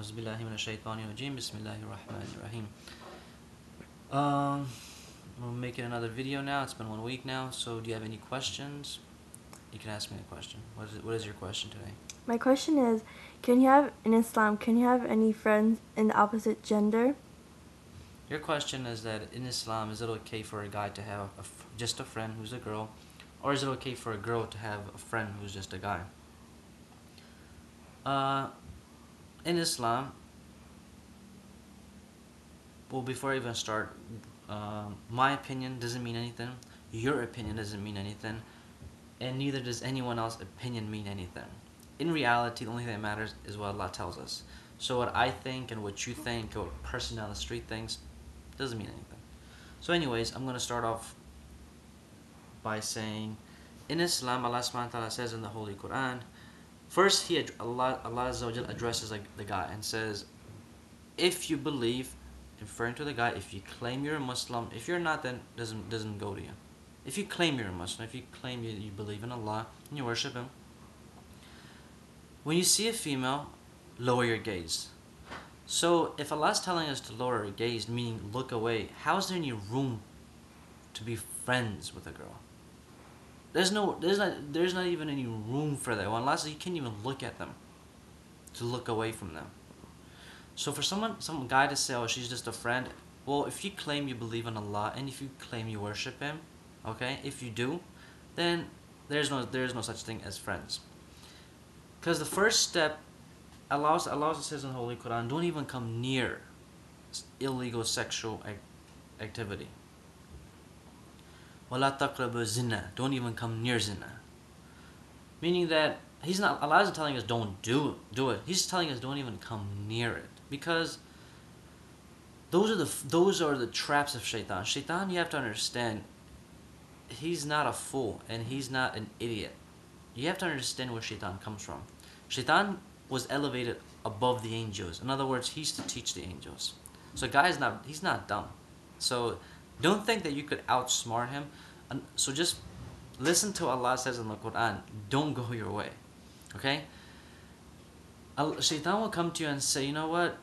Auzubillahi minash shaitanir rajim. Bismillahir rahmanir rahim. Um, we're making another video now. It's been 1 week now. So, do you have any questions? You can ask me a question. What is your question today? My question is, in Islam, can you have any friends in the opposite gender? Your question is that in Islam, is it okay for a guy to have just a friend who's a girl, or is it okay for a girl to have a friend who's just a guy? Uh, in Islam, well, before I even start, my opinion doesn't mean anything. Your opinion doesn't mean anything, and neither does anyone else's opinion mean anything. In reality, the only thing that matters is what Allah tells us. So what I think and what you think or what a person down the street thinks doesn't mean anything. So anyways, I'm going to start off by saying, in Islam, Allah subhanahu wa ta'ala says in the Holy Quran, first Allah Azza wa Jal addresses the guy and says, if you believe, referring to the guy, if you claim you're a Muslim, if you're not, then doesn't go to you. If you claim you're a Muslim, if you claim you believe in Allah and you worship Him, when you see a female, lower your gaze. So if Allah's telling us to lower our gaze, meaning look away, how is there any room to be friends with a girl? There's not even any room for that. When Allah says you can't even look at them, to look away from them. So for some guy to say, oh, she's just a friend, well, if you claim you believe in Allah and if you claim you worship Him, okay, if you do, then there is no such thing as friends. Because the first step, Allah says in the Holy Quran, don't even come near illegal sexual activity. وَلَا تَقْرَبُوا zina. Don't even come near zina. Meaning that Allah isn't telling us don't do it. He's telling us don't even come near it. Because those are the traps of shaitan. Shaitan, you have to understand, he's not a fool and he's not an idiot. You have to understand where shaitan comes from. Shaitan was elevated above the angels. In other words, he used to teach the angels. So he's not dumb. So don't think that you could outsmart him. So just listen to what Allah says in the Quran. Don't go your way. Okay? Shaitan will come to you and say, you know what?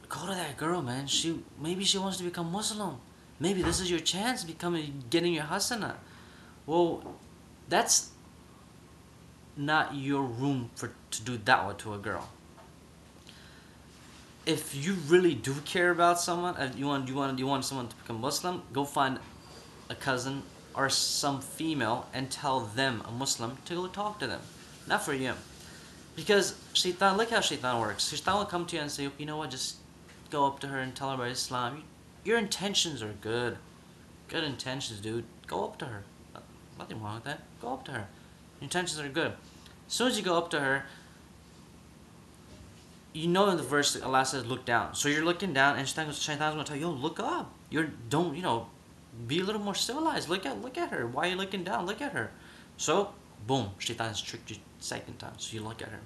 Go to that girl, man. Maybe she wants to become Muslim. Maybe this is your chance getting your hasana. Well, that's not your room to do da'wah to a girl. If you really do care about someone, you want someone to become Muslim, go find a cousin or some female and tell them, a Muslim, to go talk to them. Not for you. Because shaitan, look how shaitan works. Shaitan will come to you and say, you know what, just go up to her and tell her about Islam. Your intentions are good. Good intentions, dude. Go up to her. Nothing wrong with that. Go up to her. Your intentions are good. As soon as you go up to her, you know in the verse Allah says look down. So you're looking down and Shaitan's going to tell you, yo, look up. Be a little more civilized. Look at her. Why are you looking down? Look at her. So, boom, Shaitan's tricked you second time. So you look at her.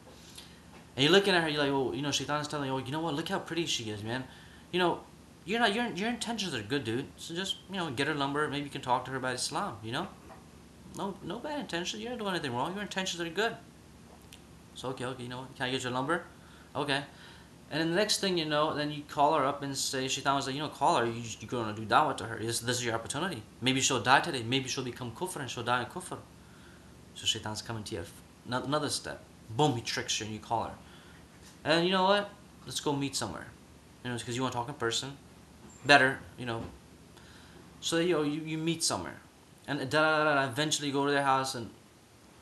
And you're looking at her, you're like, oh, Shaitan's telling you, oh, you know what, look how pretty she is, man. Your intentions are good, dude. So just, get her number, maybe you can talk to her about Islam, No bad intentions. You're not doing anything wrong. Your intentions are good. So, okay, you know what, can I get your number? Okay. And then the next thing you know, then you call her up and say, Shaitan was like, call her, you're going to do da'wah to her. This is your opportunity. Maybe she'll die today. Maybe she'll become kufr and she'll die in kufr. So Shaitan's coming to you. Another step. Boom, he tricks you and you call her. And you know what? Let's go meet somewhere. Because you want to talk in person. Better, So you meet somewhere. And eventually you go to their house and,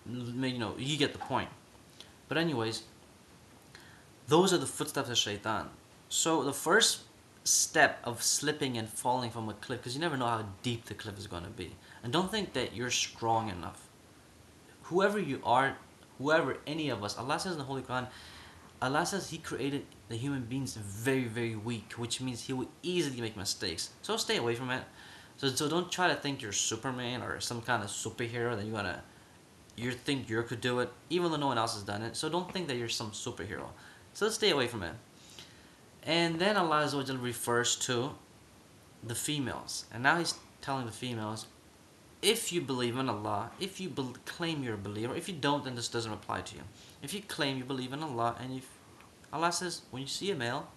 you get the point. But anyways, those are the footsteps of shaitan. So the first step of slipping and falling from a cliff, because you never know how deep the cliff is going to be. And don't think that you're strong enough. Whoever you are, any of us, Allah says in the Holy Quran, Allah says He created the human beings very, very weak, which means He will easily make mistakes. So stay away from it. So don't try to think you're Superman or some kind of superhero that you think you could do it, even though no one else has done it. So don't think that you're some superhero. So stay away from it. And then Allah Azza wa Jal refers to the females. And now He's telling the females, if you believe in Allah, if you claim you're a believer, if you don't, then this doesn't apply to you. If you claim you believe in Allah and Allah says, when you see a male,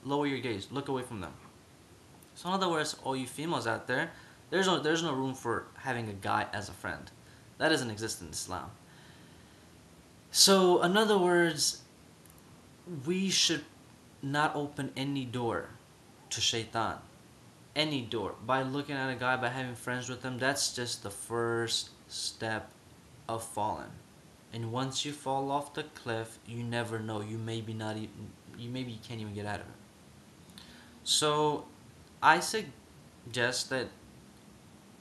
lower your gaze, look away from them. So in other words, all you females out there, there's no room for having a guy as a friend. That doesn't exist in Islam. So in other words, we should not open any door to shaitan. Any door. By looking at a guy, by having friends with him, that's just the first step of falling. And once you fall off the cliff, you never know. You maybe you can't even get out of it. So I suggest that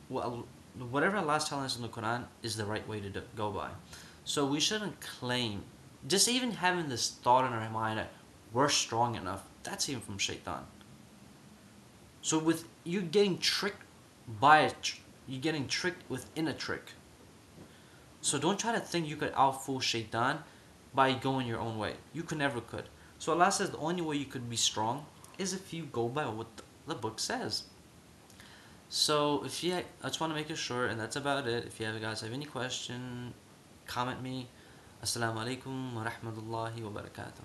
whatever Allah is telling us in the Quran is the right way to go by. So we shouldn't claim, just even having this thought in our mind that we're strong enough, that's even from shaitan. So with you getting tricked by it, you're getting tricked within a trick. So don't try to think you could outfool shaitan by going your own way. You could never could. So Allah says the only way you could be strong is if you go by what the book says. So I just want to make it short, and that's about it. If you guys have any question, comment me. Assalamu alaikum wa rahmatullahi wa barakatuh.